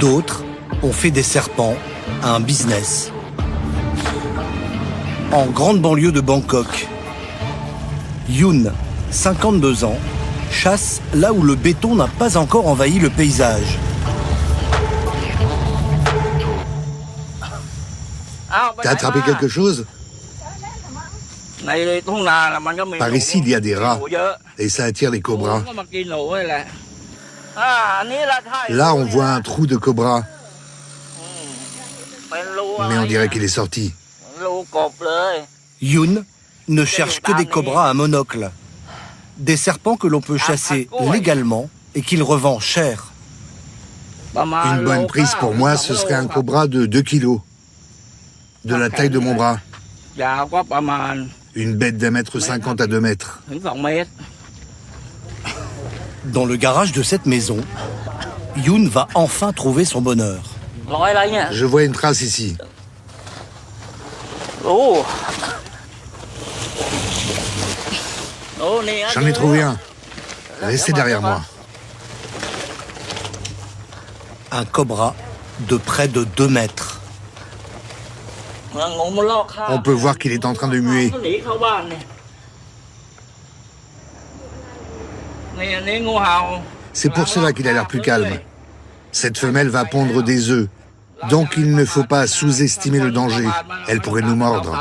D'autres ont fait des serpents un business. En grande banlieue de Bangkok, Yoon, 52 ans, chasse là où le béton n'a pas encore envahi le paysage. T'as attrapé quelque chose? Par ici, il y a des rats et ça attire les cobras. Là, on voit un trou de cobra. Mais on dirait qu'il est sorti. Yoon ne cherche que des cobras à monocle. Des serpents que l'on peut chasser légalement et qu'il revend cher. Une bonne prise pour moi, ce serait un cobra de 2 kilos. De la taille de mon bras. Une bête d'1,50 m à 2 mètres. Dans le garage de cette maison, Yoon va enfin trouver son bonheur. Je vois une trace ici. J'en ai trouvé un. Restez derrière moi. Un cobra de près de 2 mètres. On peut voir qu'il est en train de muer. C'est pour cela qu'il a l'air plus calme. Cette femelle va pondre des œufs. Donc il ne faut pas sous-estimer le danger. Elle pourrait nous mordre.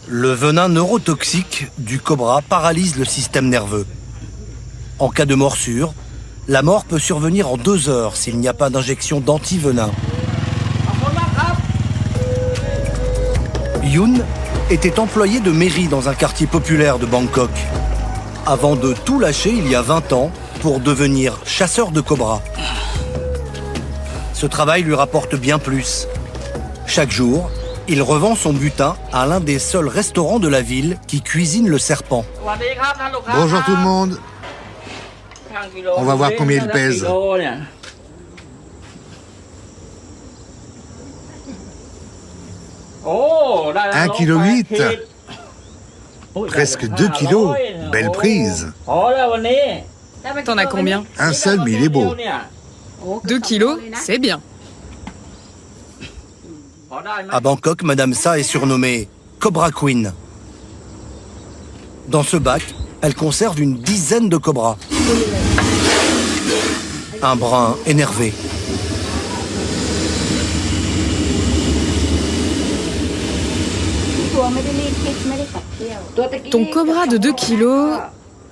Le venin neurotoxique du cobra paralyse le système nerveux. En cas de morsure, la mort peut survenir en 2 heures s'il n'y a pas d'injection d'antivenin. Yoon était employé de mairie dans un quartier populaire de Bangkok, avant de tout lâcher il y a 20 ans pour devenir chasseur de cobras. Ce travail lui rapporte bien plus. Chaque jour, il revend son butin à l'un des seuls restaurants de la ville qui cuisine le serpent. Bonjour tout le monde. On va voir combien il pèse. 1,8 kg. Presque 2 kilos. Belle prise. T'en as combien? Un seul, mais il est beau. 2 kilos, c'est bien. À Bangkok, Madame Sa est surnommée Cobra Queen. Dans ce bac, elle conserve une dizaine de cobras. Un brun énervé. Ton cobra de 2 kilos,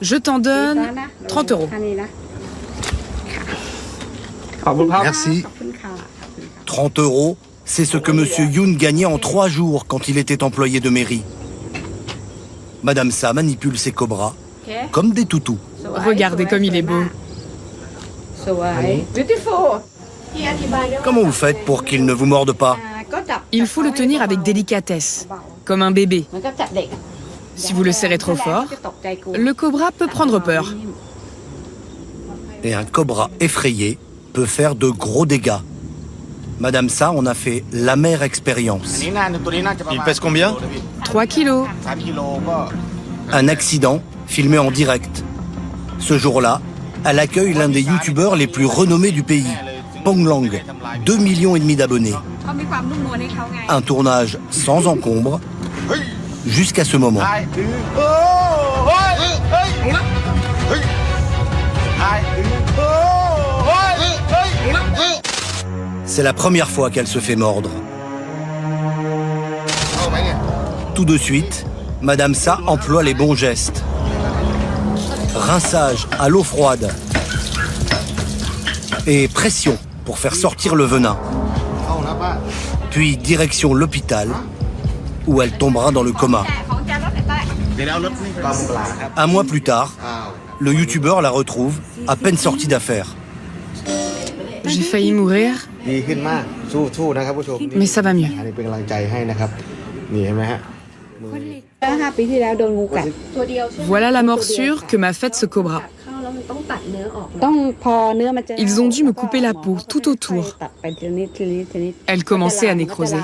je t'en donne 30 €. Merci. 30 €, c'est ce que Monsieur Yoon gagnait en 3 jours quand il était employé de mairie. Madame Sa manipule ses cobras comme des toutous. Regardez comme il est beau. Comment vous faites pour qu'il ne vous morde pas? Il faut le tenir avec délicatesse, comme un bébé. Si vous le serrez trop fort, le cobra peut prendre peur. Et un cobra effrayé peut faire de gros dégâts. Madame Sa en a fait l'amère expérience. Il pèse combien? 3 kilos. Un accident filmé en direct. Ce jour-là, elle accueille l'un des youtubeurs les plus renommés du pays, Pong Lang, 2,5 millions d'abonnés. Un tournage sans encombre, jusqu'à ce moment. C'est la première fois qu'elle se fait mordre. Tout de suite, Madame Sa emploie les bons gestes. Rinçage à l'eau froide. Et pression pour faire sortir le venin. Puis direction l'hôpital, où elle tombera dans le coma. Un mois plus tard, le youtubeur la retrouve, à peine sortie d'affaires. J'ai failli mourir, mais ça va mieux. Voilà la morsure que m'a faite ce cobra. Ils ont dû me couper la peau tout autour. Elle commençait à nécroser.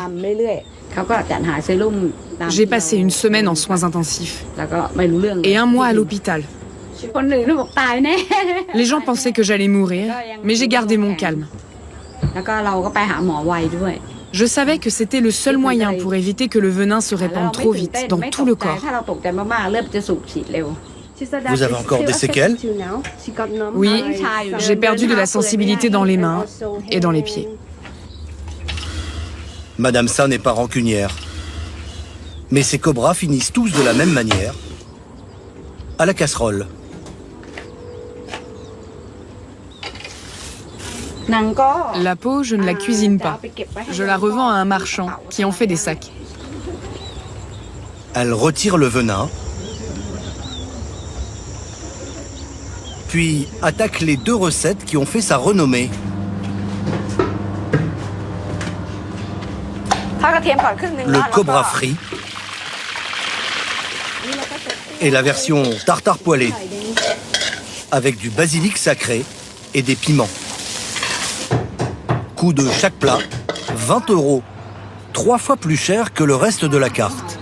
J'ai passé 1 semaine en soins intensifs et 1 mois à l'hôpital. Les gens pensaient que j'allais mourir, mais j'ai gardé mon calme. Je savais que c'était le seul moyen pour éviter que le venin se répande trop vite dans tout le corps. Vous avez encore des séquelles? Oui, j'ai perdu de la sensibilité dans les mains et dans les pieds. Madame Sa n'est pas rancunière. Mais ces cobras finissent tous de la même manière, à la casserole. La peau, je ne la cuisine pas. Je la revends à un marchand qui en fait des sacs. Elle retire le venin, puis attaque les 2 recettes qui ont fait sa renommée. Le cobra frit et la version tartare poêlée, avec du basilic sacré et des piments. Coût de chaque plat, 20 €, 3 fois plus cher que le reste de la carte.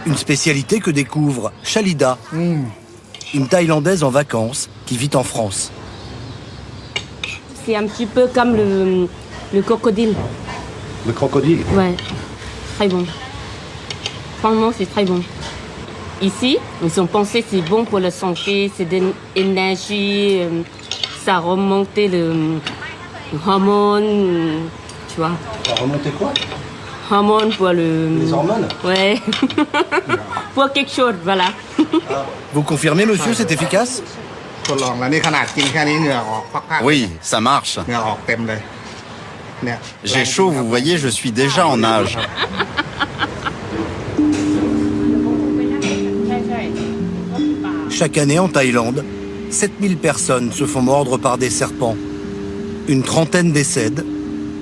Une spécialité que découvre Chalida, une Thaïlandaise en vacances qui vit en France. C'est un petit peu comme le crocodile. Le crocodile? Ouais, très bon. Franchement, c'est très bon. Ici, ils ont pensé que c'est bon pour la santé, c'est de l'énergie, ça remonte le hormone, tu vois. Ça va remonter quoi? Hormone pour le... Les hormones? Ouais. Pour quelque chose, voilà. Vous confirmez, monsieur, c'est efficace? Oui, ça marche. J'ai chaud, vous voyez, je suis déjà en nage. Chaque année en Thaïlande, 7000 personnes se font mordre par des serpents. Une trentaine décèdent,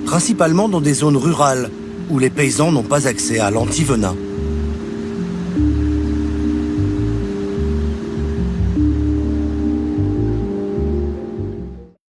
principalement dans des zones rurales où les paysans n'ont pas accès à l'antivenin.